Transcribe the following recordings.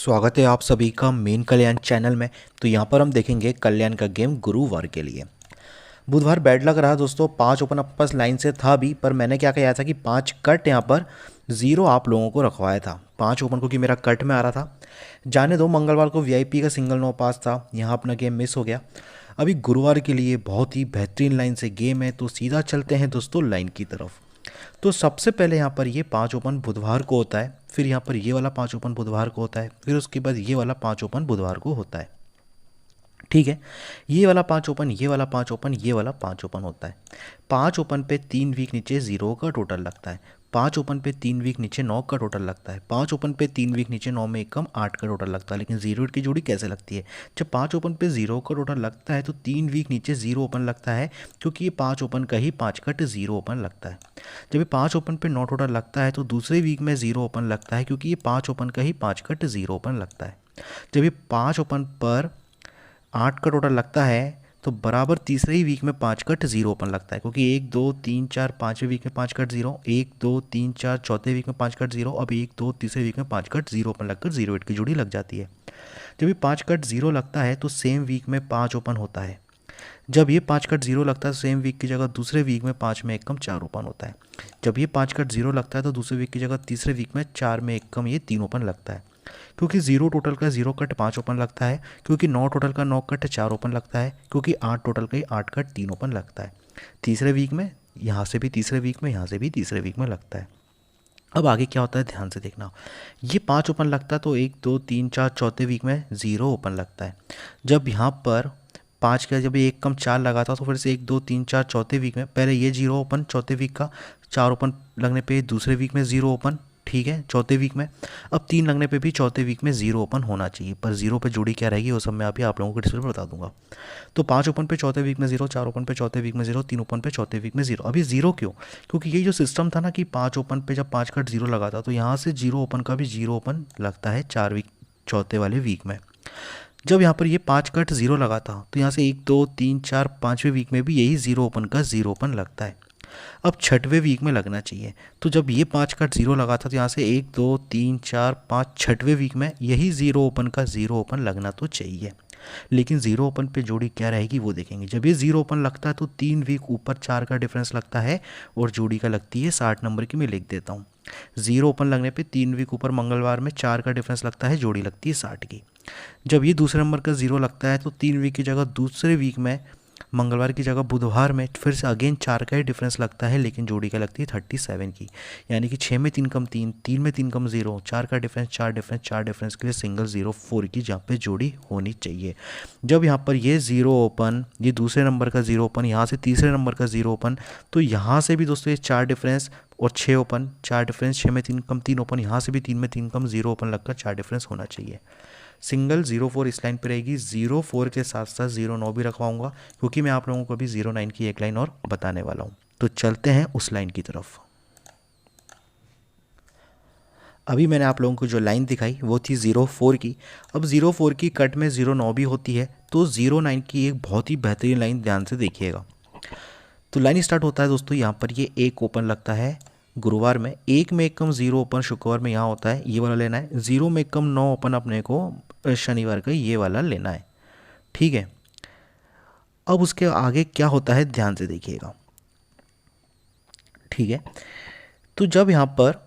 स्वागत है आप सभी का मेन कल्याण चैनल में। तो यहाँ पर हम देखेंगे कल्याण का गेम गुरुवार के लिए। बुधवार बैड लग रहा दोस्तों, 5 ओपन अपने पास लाइन से था भी, पर मैंने क्या किया था कि 5 कट यहाँ पर 0 आप लोगों को रखवाया था। 5 ओपन क्योंकि मेरा कट में आ रहा था। जाने दो, मंगलवार को वीआईपी का सिंगल नो पास था, यहाँ अपना गेम मिस हो गया। अभी गुरुवार के लिए बहुत ही बेहतरीन लाइन से गेम है, तो सीधा चलते हैं दोस्तों लाइन की तरफ। तो सबसे पहले यहाँ पर ये 5 ओपन बुधवार को होता है, फिर यहाँ पर ये वाला 5 ओपन बुधवार को होता है, फिर उसके बाद ये वाला 5 ओपन बुधवार को होता है। ठीक है, ये वाला 5 ओपन, ये वाला 5 ओपन, ये वाला 5 ओपन होता है। 5 ओपन पे 3 वीक नीचे 0 का टोटल लगता है। 5 ओपन पे 3 वीक नीचे 9 का टोटल लगता है। 5 ओपन पे 3 वीक नीचे 9 में एक कम 8 का टोटल लगता है। लेकिन 0 की जोड़ी कैसे लगती है? जब 5 ओपन पे 0 का टोटल लगता है तो 3 वीक नीचे 0 ओपन लगता है, क्योंकि ये 5 ओपन का ही 5 कट 0 ओपन लगता है। जब ये 5 ओपन पे 9 टोटल लगता है तो दूसरे वीक में 0 ओपन लगता है, क्योंकि ये 5 ओपन का ही 5 कट 0 ओपन लगता है। जब ये 5 ओपन पर 8 का टोटल लगता है तो बराबर तीसरे ही वीक में 5 कट 0 ओपन लगता है, क्योंकि 1 2 3 4 5वें वीक में 5 कट 0, 1 2 3 4 चौथे वीक में 5 कट 0, अब 1 2 तीसरे वीक में 5 कट 0 ओपन लगकर 0 8 की जोड़ी लग जाती है। जब ये 5 कट 0 लगता है तो सेम वीक में 5 ओपन होता है। जब ये 5 कट 0 लगता है सेम वीक की जगह दूसरे वीक में 5 में एक कम 4 ओपन होता है। जब ये 5 कट 0 लगता है तो दूसरे वीक की जगह तीसरे वीक में 4 में एक कम ये 3 ओपन लगता है। क्योंकि 0 टोटल का 0 कट 5 ओपन लगता है, क्योंकि 9 टोटल का 9 कट 4 ओपन लगता है, क्योंकि 8 टोटल का 8 कट 3 ओपन लगता है। तीसरे वीक में यहाँ से भी तीसरे वीक में, यहाँ से भी तीसरे वीक में लगता है। अब आगे क्या होता है ध्यान से देखना। ये 5 ओपन लगता है तो 1 2 3 4 चौथे वीक में 0 ओपन लगता है। जब यहाँ पर 5 का जब ये एक कम 4 लगा था तो फिर से 1 2 3 4 चौथे वीक में पहले ये 0 ओपन चौथे वीक का, 4 ओपन लगने पे दूसरे वीक में 0 ओपन, ठीक है, चौथे वीक में। अब 3 लगने पे भी चौथे वीक में 0 ओपन होना चाहिए, पर 0 पे जोड़ी क्या रहेगी वो सब मैं अभी आप लोगों को डिस्प्ले पर बता दूंगा। तो 5 ओपन पे चौथे वीक में 0, 4 ओपन पे चौथे वीक में 0, 3 ओपन पे चौथे वीक में 0। अभी 0 क्यों? क्योंकि ये जो सिस्टम था ना कि 5 ओपन पे जब 5 कट 0 लगा था तो यहाँ से 0 ओपन का भी 0 ओपन लगता है 4 वीक चौथे वाले वीक में। जब यहाँ पर ये 5 कट 0 लगा था तो यहाँ से 1 2 3 4 5वें वीक में भी यही 0 ओपन का 0 ओपन लगता है। अब छठवें वीक में लगना चाहिए। तो जब ये 5 कट 0 लगा था तो यहाँ से 1 2 3 4 5 छठवें वीक में यही 0 ओपन का 0 ओपन लगना तो चाहिए। लेकिन 0 ओपन पे जोड़ी क्या रहेगी वो देखेंगे। जब ये 0 ओपन लगता है तो 3 वीक ऊपर 4 का डिफरेंस लगता है और जोड़ी का लगती है 60 नंबर की। मैं लिख देता हूँ, 0 ओपन लगने पे 3 वीक ऊपर मंगलवार में 4 का डिफरेंस लगता है, जोड़ी लगती है 60 की। जब ये दूसरे नंबर का 0 लगता है तो 3 वीक की जगह दूसरे वीक में मंगलवार की जगह बुधवार में फिर से अगेन 4 का ही डिफरेंस लगता है, लेकिन जोड़ी का लगती है 37 की। यानी कि 6 में 3 कम 3, 3 में 3 कम 0, 4 का डिफरेंस 4 डिफरेंस 4 डिफरेंस के लिए सिंगल 0 4 की जहाँ पे जोड़ी होनी चाहिए। जब यहाँ पर ये 0 ओपन, ये दूसरे नंबर का 0 ओपन, यहाँ से तीसरे नंबर का 0 ओपन, तो यहाँ से भी दोस्तों ये 4 डिफरेंस और 6 ओपन, 4 डिफरेंस 6 में 3 कम 3 ओपन, यहाँ से भी 3 में 3 कम 0 ओपन लगकर 4 डिफरेंस होना चाहिए। सिंगल 0 4 इस लाइन पे रहेगी। 0 4 के साथ साथ 0 9 भी रखवाऊंगा, क्योंकि मैं आप लोगों को अभी 0 9 की एक लाइन और बताने वाला हूँ। तो चलते हैं उस लाइन की तरफ। अभी मैंने आप लोगों को जो लाइन दिखाई वो थी 0 4 की। अब 0 4 की कट में 0 9 भी होती है, तो 0 9 की एक बहुत ही बेहतरीन लाइन ध्यान से देखिएगा। तो लाइन स्टार्ट होता है दोस्तों, यहाँ पर ये एक ओपन लगता है गुरुवार में, 1 में एक कम 0 ओपन शुक्रवार में यहाँ होता है, ये वाला लेना है। 0 में एक कम 9 ओपन अपने को शनिवार का ये वाला लेना है, ठीक है। अब उसके आगे क्या होता है ध्यान से देखिएगा, ठीक है। तो जब यहाँ पर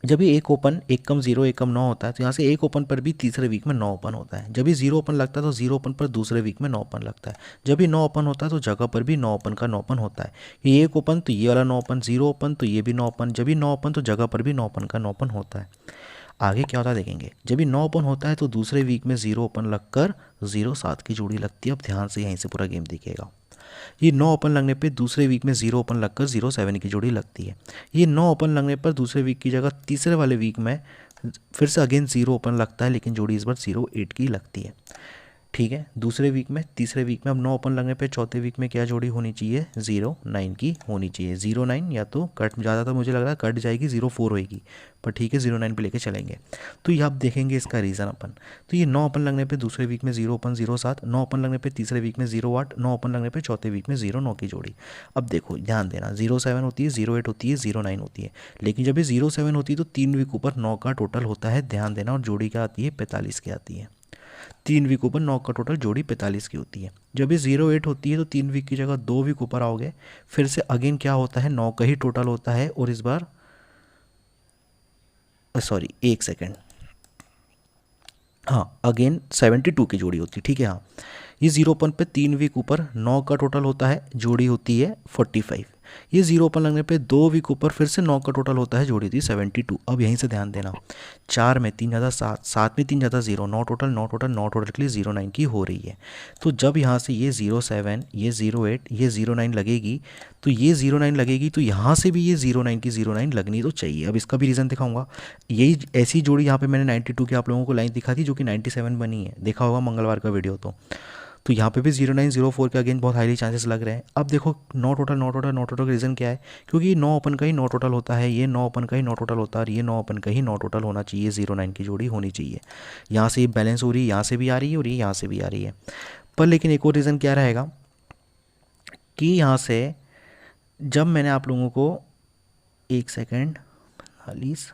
जब ये एक ओपन एक कम 0 एक कम 9 होता है तो यहाँ से एक ओपन पर भी तीसरे वीक में 9 ओपन होता है। जब ये 0 ओपन लगता है तो 0 ओपन पर दूसरे वीक में 9 ओपन लगता है। जब ये 9 ओपन होता है तो जगह पर भी 9 ओपन का 9 ओपन होता है। ये एक ओपन तो ये वाला 9 ओपन, 0 ओपन तो ये भी 9 ओपन, जब ये 9 ओपन तो जगह पर भी 9 ओपन का 9 ओपन होता है। आगे क्या होता है देखेंगे। जब ये 9 ओपन होता है तो दूसरे वीक में 0 ओपन लगकर 0 7 की जोड़ी लगती है। अब ध्यान से यहीं से पूरा गेम देखिएगा। ये 9 ओपन लगने पे दूसरे वीक में 0 ओपन लगकर 0 7 की जोड़ी लगती है। ये 9 ओपन लगने पर दूसरे वीक की जगह तीसरे वाले वीक में फिर से अगेन 0 ओपन लगता है, लेकिन जोड़ी इस बार 0 8 की लगती है। ठीक है, दूसरे वीक में, तीसरे वीक में अब 9 ओपन लगने पे चौथे वीक में क्या जोड़ी होनी चाहिए, 0-9 की होनी चाहिए। 0-9 या तो कट, ज़्यादा तो मुझे लग रहा है कट जाएगी, 0-4 होएगी, पर ठीक है 0-9 पे लेके चलेंगे। तो ये आप देखेंगे इसका रीज़न अपन, तो ये 9 ओपन लगने पे दूसरे वीक में 0 ओपन 0-7, 9 ओपन लगने पे तीसरे वीक में 0-8, 9 ओपन लगने पे चौथे वीक में 0-9 की जोड़ी। अब देखो ध्यान देना, 0-7 होती है, 0-8 होती है, 0-9 होती है, लेकिन जब ये 0-7 होती है तो 3 वीक ऊपर 9 का टोटल होता है, ध्यान देना, और जोड़ी क्या आती है, 45 की आती है। 3 वीक ऊपर 9 का टोटल जोड़ी 45 की होती है। जब ये 0-8 होती है तो 3 वीक की जगह 2 वीक ऊपर आओगे, फिर से अगेन क्या होता है, 9 का ही टोटल होता है, और इस बार सॉरी एक सेकेंड, हाँ अगेन 72 की जोड़ी होती है, ठीक है। हाँ, ये 0 ओपन पे 3 वीक ऊपर 9 का टोटल होता है, जोड़ी होती है 45। ये 0 ओपन लगने पे 2 वीक ऊपर फिर से 9 का टोटल होता है, जोड़ी होती है 72। अब यहीं से ध्यान देना, 4 में 3 ज़्यादा 7, 7 में 3 ज़्यादा 0, 9 टोटल, 9 टोटल, 9 टोटल के लिए 0-9 की हो रही है। तो जब यहाँ से ये 0-7, ये 0-8, ये 0-9 लगेगी, तो ये 0-9 लगेगी, तो यहाँ से भी ये 0-9 की 0-9 लगनी तो चाहिए। अब इसका भी रीज़न दिखाऊंगा। यही ऐसी जोड़ी यहाँ पे मैंने 92 की आप लोगों को लाइन दिखा थी, जो कि 97 बनी है, देखा होगा मंगलवार का वीडियो। तो यहाँ पे भी 0-9-0-4 के अगेन बहुत हाईली चांसेस लग रहे हैं। अब देखो 9 टोटल, 9 टोटल, 9 टोटल का रीज़न क्या है, क्योंकि 9 ओपन का ही 9 टोटल होता है, ये 9 ओपन का ही 9 टोटल होता है, और ये 9 ओपन का ही 9 टोटल होना चाहिए, 0-9 की जोड़ी होनी चाहिए। यहाँ से ये बैलेंस हो रही है, यहाँ से भी आ रही है, और ये यहाँ से भी आ रही है। पर लेकिन एक और रीज़न क्या रहेगा कि यहाँ से जब मैंने आप लोगों को, एक सेकेंड हालीस,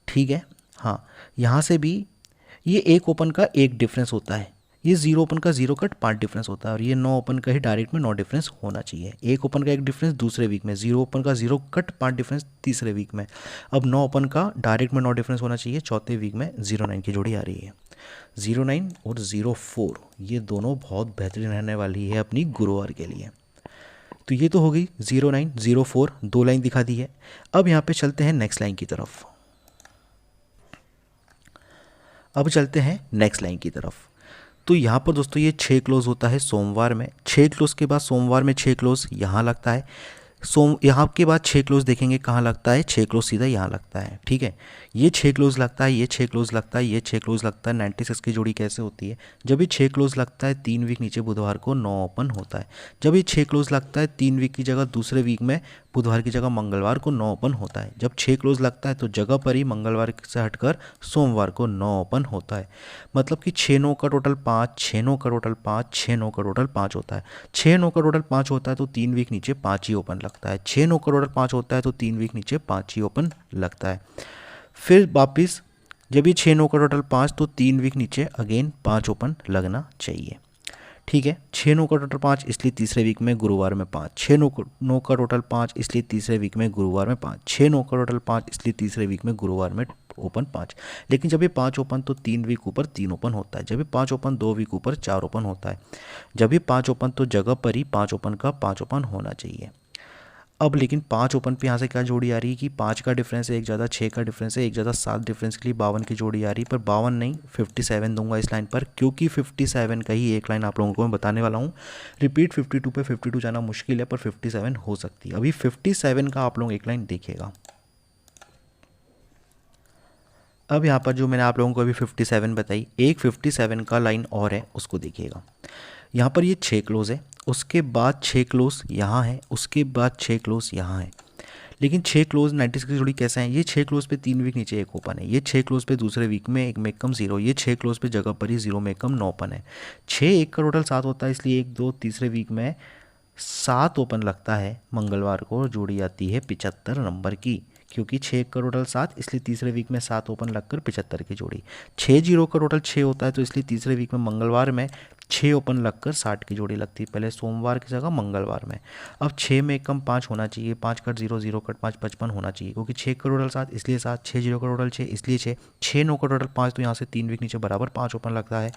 ठीक है, हाँ, यहाँ से भी ये एक ओपन का एक डिफरेंस होता है, ये 0 ओपन का 0 कट 5 डिफरेंस होता है, और ये 9 ओपन का ही डायरेक्ट में 9 डिफरेंस होना चाहिए। एक ओपन का एक डिफरेंस दूसरे वीक में, 0 ओपन का 0 कट 5 डिफरेंस तीसरे वीक में। अब 9 ओपन का डायरेक्ट में 9 डिफरेंस होना चाहिए, चौथे वीक में 0-9 की जोड़ी आ रही है। 0-9 और 0-4 ये दोनों बहुत बेहतरीन रहने वाली है अपनी गुरुवार के लिए। तो ये तो हो गई 0-9 0-4, 2 लाइन दिखा दी है। अब यहाँ पे चलते हैं नेक्स्ट लाइन की तरफ। अब चलते हैं नेक्स्ट लाइन की तरफ। तो यहाँ पर दोस्तों ये 6 क्लोज होता है सोमवार में, 6 क्लोज के बाद सोमवार में 6 क्लोज यहाँ लगता है, यहाँ के बाद 6 क्लोज देखेंगे कहाँ लगता है, 6 क्लोज सीधा यहाँ लगता है, ठीक है। ये 6 क्लोज लगता है, ये 6 क्लोज लगता है, ये 6 क्लोज लगता है। 96 की जोड़ी कैसे होती है, जब ये 6 क्लोज लगता है 3 वीक नीचे बुधवार को 9 ओपन होता है। जब ये 6 क्लोज लगता है 3 वीक की जगह दूसरे वीक में बुधवार की जगह मंगलवार को 9 ओपन होता है। जब 6 क्लोज लगता है तो जगह पर ही मंगलवार से हटकर सोमवार को 9 ओपन होता है। मतलब कि 6-9 का टोटल 5, 6-9 का टोटल 5, 6-9 का टोटल 5 होता है। 6-9 का टोटल 5 होता है तो 3 वीक नीचे 5 ही ओपन लगता है। 6-9 का टोटल 5 होता है तो 3 वीक नीचे 5 ही ओपन लगता है। फिर वापिस जब ये 6-9 का टोटल 5 तो 3 वीक नीचे अगेन 5 ओपन लगना चाहिए, ठीक है। 6-9 का टोटल 5 इसलिए तीसरे वीक में गुरुवार में 5, 6-9 का टोटल 5 इसलिए तीसरे वीक में गुरुवार में 5, 6-9 का टोटल 5 इसलिए तीसरे वीक में गुरुवार में ओपन 5। लेकिन जब ये 5 ओपन तो 3 वीक ऊपर 3 ओपन होता है, जब ये 5 ओपन 2 वीक ऊपर 4 ओपन होता है, जब ये 5 ओपन तो जगह पर ही 5 ओपन का 5 ओपन होना चाहिए। अब लेकिन 5 ओपन पे यहाँ से क्या जोड़ी आ रही है कि 5 का डिफरेंस है, एक ज़्यादा 6 का डिफरेंस है, एक ज़्यादा 7 डिफरेंस के लिए 52 की जोड़ी आ रही है। पर 52 नहीं 57 दूंगा इस लाइन पर, क्योंकि 57 का ही एक लाइन आप लोगों को मैं बताने वाला हूँ। रिपीट 52 पे 52 जाना मुश्किल है, पर 57 हो सकती है। अभी 57 का आप लोग एक लाइन देखिएगा। अब यहाँ पर जो मैंने आप लोगों को अभी 57 बताई, एक 57 का लाइन और है, उसको देखिएगा। यहाँ पर ये 6 क्लोज है, उसके बाद 6 क्लोज यहाँ है, उसके बाद 6 क्लोज यहाँ है। लेकिन 6 क्लोज 96 की जोड़ी कैसे हैं, ये 6 क्लोज पे 3 वीक नीचे एक ओपन है, ये 6 क्लोज पे दूसरे वीक में एक में कम 0, ये 6 क्लोज पे जगह पर ही 0 में कम 9 ओपन है। 6 1 का टोटल 7 होता है, इसलिए 1 2 तीसरे वीक में 7 ओपन लगता है मंगलवार को, जोड़ी आती है 75 नंबर की। क्योंकि 6 का टोटल 7 इसलिए तीसरे वीक में 7 ओपन लगकर 75 की जोड़ी। 6-0 का टोटल 6 होता है तो इसलिए तीसरे वीक में मंगलवार में 6 ओपन लगकर 60 की जोड़ी लगती है, पहले सोमवार की जगह मंगलवार में। अब 6 में कम 5 होना चाहिए, 5 कट 0 0 कट 5 55 होना चाहिए, क्योंकि 6 का टोटल 7 इसलिए 7, 6-0 का टोटल 6 इसलिए 6, 6-9 का टोटल 5 तो यहाँ से 3 वीक नीचे बराबर 5 ओपन लगता है,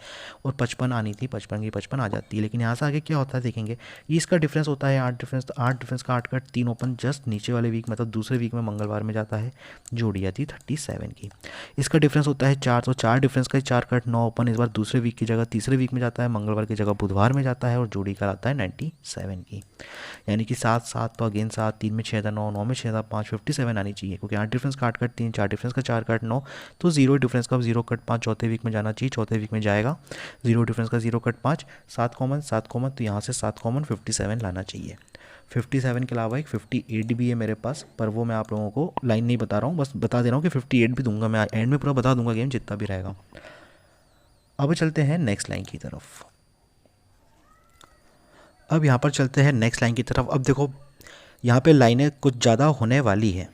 और 55 आनी थी, 55 की 55 आ जाती है। लेकिन यहाँ से आगे क्या होता है देखेंगे, ये इसका डिफरेंस होता है 8 डिफरेंस, तो 8 डिफरेंस का 8 कट 3 ओपन जस्ट नीचे वाले वीक मतलब दूसरे वीक में मंगलवार में जाता है, जोड़ी आती 37 की। इसका डिफरेंस होता है 4, तो 4 डिफरेंस का 4 कट 9 ओपन इस बार दूसरे वीक की जगह तीसरे वीक में जाता है मंगलवार की जगह बुधवार में जाता है और जोड़ी कराता है 97 की। यानी कि 7 7 तो अगेन 7, 3 में 6 था 9, 9 में 6 था 5, 57 आनी चाहिए, क्योंकि 8 डिफरेंस का 8 कट 3, 4 डिफरेंस का 4 कट 9, तो 0 डिफरेंस का 0 कट 5 चौथे वीक में जाना चाहिए, चौथे वीक में जाएगा। 0 डिफरेंस का 0 कट 5, 7 कॉमन 7 कॉमन, तो यहाँ से 7 कॉमन 57 लाना चाहिए। 57 के अलावा एक 58 भी है मेरे पास, पर वो मैं आप लोगों को लाइन नहीं बता रहा हूँ, बस बता दे रहा हूँ कि 58 भी दूंगा मैं, एंड में पूरा बता दूंगा गेम जितना भी रहेगा। अब चलते हैं नेक्स्ट लाइन की तरफ। अब यहाँ पर चलते हैं नेक्स्ट लाइन की तरफ। अब देखो यहाँ पे लाइनें कुछ ज़्यादा होने वाली है,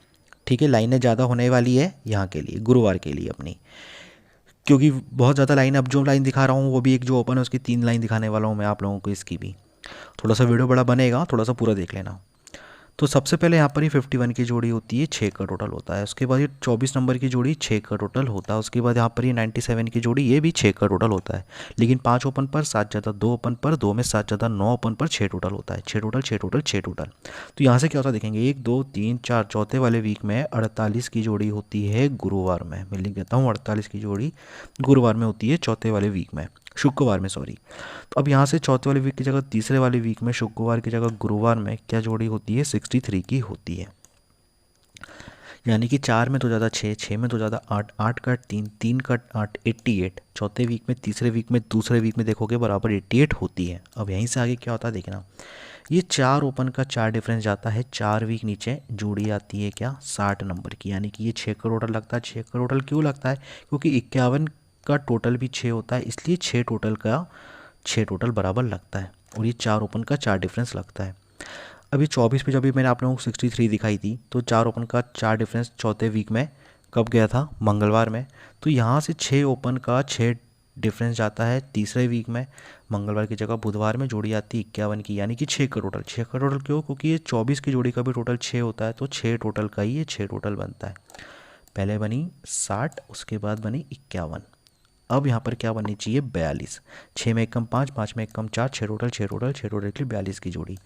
ठीक है, लाइनें ज़्यादा होने वाली है यहाँ के लिए, गुरुवार के लिए अपनी, क्योंकि बहुत ज़्यादा लाइन, अब जो लाइन दिखा रहा हूँ वो भी एक जो ओपन है उसकी 3 लाइन दिखाने वाला हूँ मैं आप लोगों को, इसकी भी थोड़ा सा वीडियो बड़ा बनेगा, थोड़ा सा पूरा देख लेना। तो सबसे पहले यहाँ पर ही 51 की जोड़ी होती है, 6 का टोटल होता है। उसके बाद ये 24 नंबर की जोड़ी 6 का टोटल होता है। उसके बाद यहाँ पर ये 97 की जोड़ी, ये भी 6 का टोटल होता है, लेकिन 5 ओपन पर 7 ज़्यादा 2 ओपन पर 2 में 7 ज़्यादा 9 ओपन पर 6 टोटल होता है। 6 टोटल 6 टोटल 6 टोटल। तो यहाँ से क्या होता है देखेंगे, 1 2 3 4 चौथे वाले वीक में 48 की जोड़ी होती है गुरुवार में, मैं लिख देता हूँ 48 की जोड़ी गुरुवार में होती है, चौथे वाले वीक में, शुक्रवार में सॉरी। तो अब यहाँ से चौथे वाले वीक की जगह तीसरे वाले वीक में शुक्रवार की जगह गुरुवार में क्या जोड़ी होती है, 63 की होती है। यानी कि 4 में तो ज़्यादा 6, 6 में तो ज़्यादा 8, 8 कट 3, 3 कट 8, 88 चौथे वीक में, तीसरे वीक में, दूसरे वीक में देखोगे बराबर 88 होती है। अब यहीं से आगे क्या होता है देखना, ये 4 ओपन का 4 डिफरेंस जाता है, 4 वीक नीचे जोड़ी आती है क्या, 60 नंबर की। यानी कि ये 6 का टोटल लगता है। 6 का टोटल क्यों लगता है, क्योंकि 51 का टोटल भी 6 होता है, इसलिए 6 टोटल का 6 टोटल बराबर लगता है, और ये 4 ओपन का 4 डिफरेंस लगता है। अभी 24 पे जब भी मैंने आप लोगों को 63 दिखाई थी, तो 4 ओपन का 4 डिफरेंस चौथे वीक में कब गया था, मंगलवार में। तो यहाँ से 6 ओपन का 6 डिफरेंस जाता है तीसरे वीक में, मंगलवार की जगह बुधवार में जोड़ी आती है 51 की, यानी कि 6 का टोटल। 6 का टोटल क्यों, क्योंकि ये 24 की जोड़ी का भी टोटल 6 होता है, तो 6 टोटल का ही ये 6 टोटल बनता है। पहले बनी 60, उसके बाद बनी 51। अब यहाँ पर क्या बननी चाहिए, 42। 6 में 1 कम 5, 5 में 1 कम 4, 6 टोटल 6 टोटल 6 टोटल के लिए 42 की जोड़ी।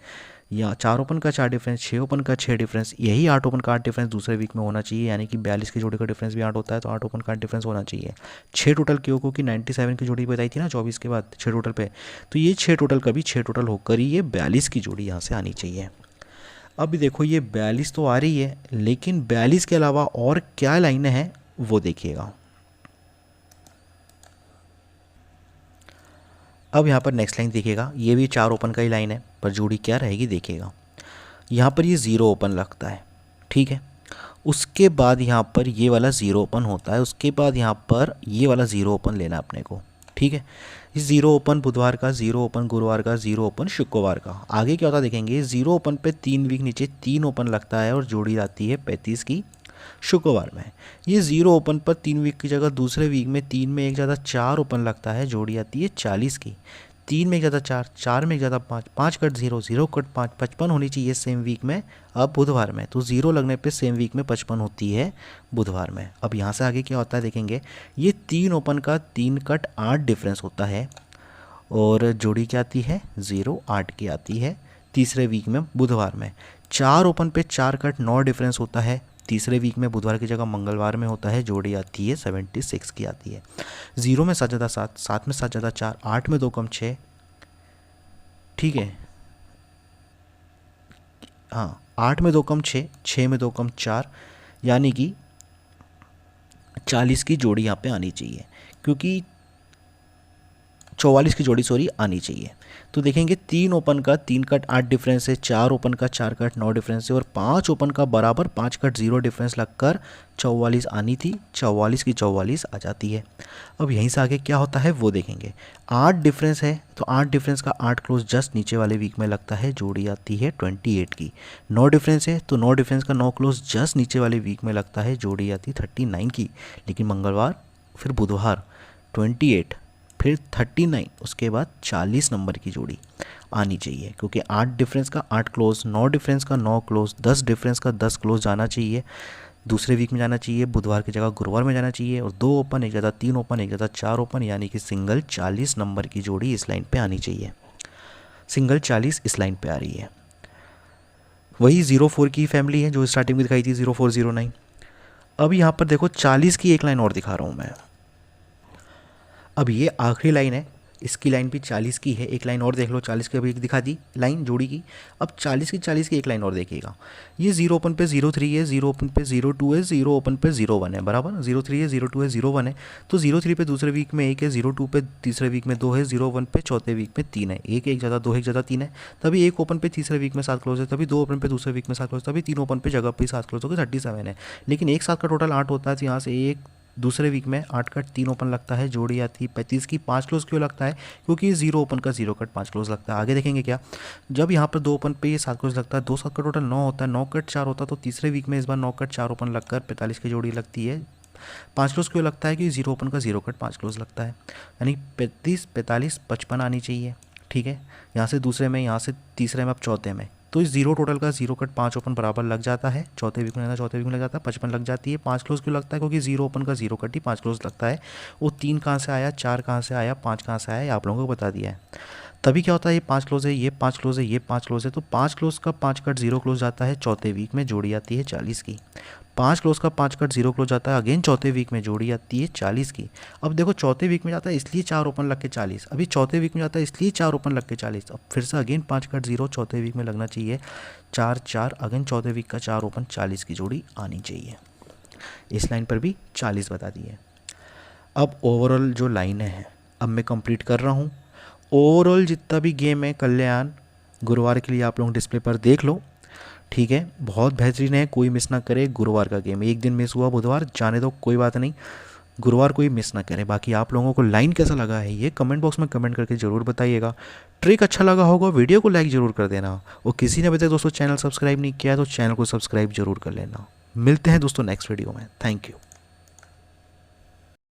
या 4 ओपन का 4 डिफरेंस, 6 ओपन का 6 डिफरेंस, यही 8 ओपन का 8 डिफरेंस दूसरे वीक में होना चाहिए, यानी कि 42 की जोड़ी का डिफरेंस भी 8 होता है, तो 8 ओपन का 8 डिफरेंस होना चाहिए। 6 टोटल क्यों, क्योंकि 97 की जोड़ी बताई थी ना 24 के बाद 6 टोटल पे, तो ये 6 टोटल का भी 6 टोटल होकर ही ये 42 की जोड़ी यहाँ से आनी चाहिए। अब देखो ये 42 तो आ रही है, लेकिन 42 के अलावा और क्या लाइनें हैं वो देखिएगा। अब यहाँ पर नेक्स्ट लाइन देखिएगा, ये भी 4 ओपन का ही लाइन है, पर जोड़ी क्या रहेगी देखिएगा। यहाँ पर ये 0 ओपन लगता है, ठीक है। उसके बाद यहाँ पर ये वाला 0 ओपन होता है, उसके बाद यहाँ पर ये वाला 0 ओपन लेना है अपने को, ठीक है। ये 0 ओपन बुधवार का, 0 ओपन गुरुवार का, 0 ओपन शुक्रवार का। आगे क्या होता देखेंगे, 0 ओपन पे 3 वीक नीचे 3 ओपन लगता है और जोड़ी आती है 35 की शुक्रवार में। ये 0 ओपन पर 3 वीक की जगह दूसरे वीक में 3 में 1 ज़्यादा 4 ओपन लगता है, जोड़ी आती है 40 की। 3 में 1 ज़्यादा 4, 4 में 1 ज़्यादा 5, 5 कट 0, 0 कट 5, 55 होनी चाहिए सेम वीक में अब बुधवार में। तो 0 लगने पे सेम वीक में 55 होती है बुधवार में। अब यहाँ से आगे क्या होता है देखेंगे, ये 3 ओपन का 3 कट 8 डिफरेंस होता है, और जोड़ी क्या आती है 0 8 की आती है तीसरे वीक में बुधवार में। 4 ओपन पे 4 कट 9 डिफरेंस होता है, तीसरे वीक में बुधवार की जगह मंगलवार में होता है, जोड़ी आती है 76 की आती है। 0 में 7 ज़्यादा 7, 7 में 7 ज़्यादा 4, 8 में 2 कम 6, ठीक है। हाँ 8 में 2 कम 6, 6 में 2 कम 4, यानी कि 40 की जोड़ी यहाँ पे आनी चाहिए, क्योंकि 44 की जोड़ी सॉरी आनी चाहिए। तो देखेंगे 3 ओपन का 3 कट 8 डिफरेंस है, 4 ओपन का 4 कट 9 डिफरेंस है, और 5 ओपन का बराबर 5 कट 0 डिफरेंस लगकर 44 आनी थी, 44 की 44 आ जाती है। अब यहीं से आगे क्या होता है वो देखेंगे। 8 डिफरेंस है, तो 8 डिफरेंस का 8 क्लोज जस्ट नीचे वाले वीक में लगता है, जोड़ी आती है 28 की। 9 डिफरेंस है, तो 9 डिफरेंस का 9 क्लोज जस्ट नीचे वाले वीक में लगता है, जोड़ी आती है 39 की। लेकिन मंगलवार फिर बुधवार 28 फिर 39, उसके बाद 40 नंबर की जोड़ी आनी चाहिए, क्योंकि 8 डिफरेंस का 8 क्लोज, 9 डिफरेंस का 9 क्लोज, 10 डिफरेंस का 10 क्लोज जाना चाहिए, दूसरे वीक में जाना चाहिए, बुधवार की जगह गुरुवार में जाना चाहिए, और 2 ओपन 1 ज़्यादा 3 ओपन 1 ज़्यादा 4 ओपन, यानी कि सिंगल 40 नंबर की जोड़ी इस लाइन पे आनी चाहिए। सिंगल 40 इस लाइन पे आ रही है। वही 04 की फैमिली है जो स्टार्टिंग में दिखाई थी 0409। अब यहाँ पर देखो 40 की एक लाइन और दिखा रहा हूँ मैं। अब ये आखिरी लाइन है, इसकी लाइन भी 40 की है। एक लाइन और देख लो, 40 की अभी एक दिखा दी लाइन जोड़ी की। अब 40 की एक लाइन और देखिएगा। ये 0 ओपन पे 0 3 है, 0 ओपन पे 0 2 है, 0 ओपन पे 0 1 है, बराबर। 0 3 है, 0 2 है, 0 1 है। तो 0 3 पे दूसरे वीक में 1 है, 0 2 पे तीसरे वीक में 2 है, 0 1 पे चौथे वीक में 3 है। 1 1 ज़्यादा 2 1 ज़्यादा 3 है। तभी 1 ओपन पे तीसरे वीक में 7 क्लोज है, तभी 2 ओपन पे दूसरे वीक में 7 क्लोज, तभी 3 ओपन पे जगह पे 7 क्लोज होकर 37 है। लेकिन एक साथ का टोटल 8 होता है, तो यहाँ से एक दूसरे वीक में 8 कट 3 ओपन लगता है, जोड़ी आती है 35 की। 5 क्लोज क्यों लगता है? क्योंकि 0 ओपन का 0 कट 5 क्लोज लगता है। आगे देखेंगे क्या, जब यहाँ पर 2 ओपन पे ये 7 क्लोज लगता है, 2 7 का टोटल 9 होता है, 9 कट 4 होता है, तो तीसरे वीक में इस बार 9 कट 4 ओपन लगकर 45 की जोड़ी लगती है। 5 क्लोज क्यों लगता है? कि 0 ओपन का 0 कट 5 क्लोज लगता है, यानी 35 45 55 आनी चाहिए। ठीक है, यहाँ से दूसरे में, यहाँ से तीसरे में, अब चौथे में, तो इस 0 टोटल का 0 कट 5 ओपन बराबर लग जाता है। चौथे वीक में लगता है, चौथे वीक में लग जाता है, 55 लग जाती है। 5 क्लोज क्यों लगता है? क्योंकि 0 ओपन का 0 कट ही 5 क्लोज लगता है। वो 3 कहाँ से आया, 4 कहाँ से आया, 5 कहाँ से आया, ये आप लोगों को बता दिया है। तभी क्या होता है, ये 5 क्लोज है, ये 5 क्लोज है, ये 5 क्लोज है, तो 5 क्लोज का 5 कट 0 क्लोज जाता है चौथे वीक में, जोड़ी आती है 40 की। 5 क्लोज का 5 कट 0 क्लोज जाता है अगेन चौथे वीक में, जोड़ी आती है 40 की। अब देखो चौथे वीक में जाता है इसलिए 4 ओपन लग के 40, अभी चौथे वीक में जाता है इसलिए 4 ओपन लग के 40। अब फिर से अगेन 5 कट 0 चौथे वीक में लगना चाहिए, 4 4 अगेन चौथे वीक का 4 ओपन, 40 की जोड़ी आनी चाहिए। इस लाइन पर भी 40 बता दी है। अब ओवरऑल जो लाइनें हैं अब मैं कंप्लीट कर रहा हूँ। ओवरऑल जितना भी गेम है कल्याण गुरुवार के लिए आप लोग डिस्प्ले पर देख लो। ठीक है, बहुत बेहतरीन है, कोई मिस ना करे गुरुवार का गेम। एक दिन मिस हुआ बुधवार, जाने दो, कोई बात नहीं, गुरुवार कोई मिस ना करे। बाकी आप लोगों को लाइन कैसा लगा है ये कमेंट बॉक्स में कमेंट करके ज़रूर बताइएगा। ट्रिक अच्छा लगा होगा वीडियो को लाइक ज़रूर कर देना, और किसी ने अभी तक दोस्तों चैनल सब्सक्राइब नहीं किया है तो चैनल को सब्सक्राइब जरूर कर लेना। मिलते हैं दोस्तों नेक्स्ट वीडियो में। Thank you.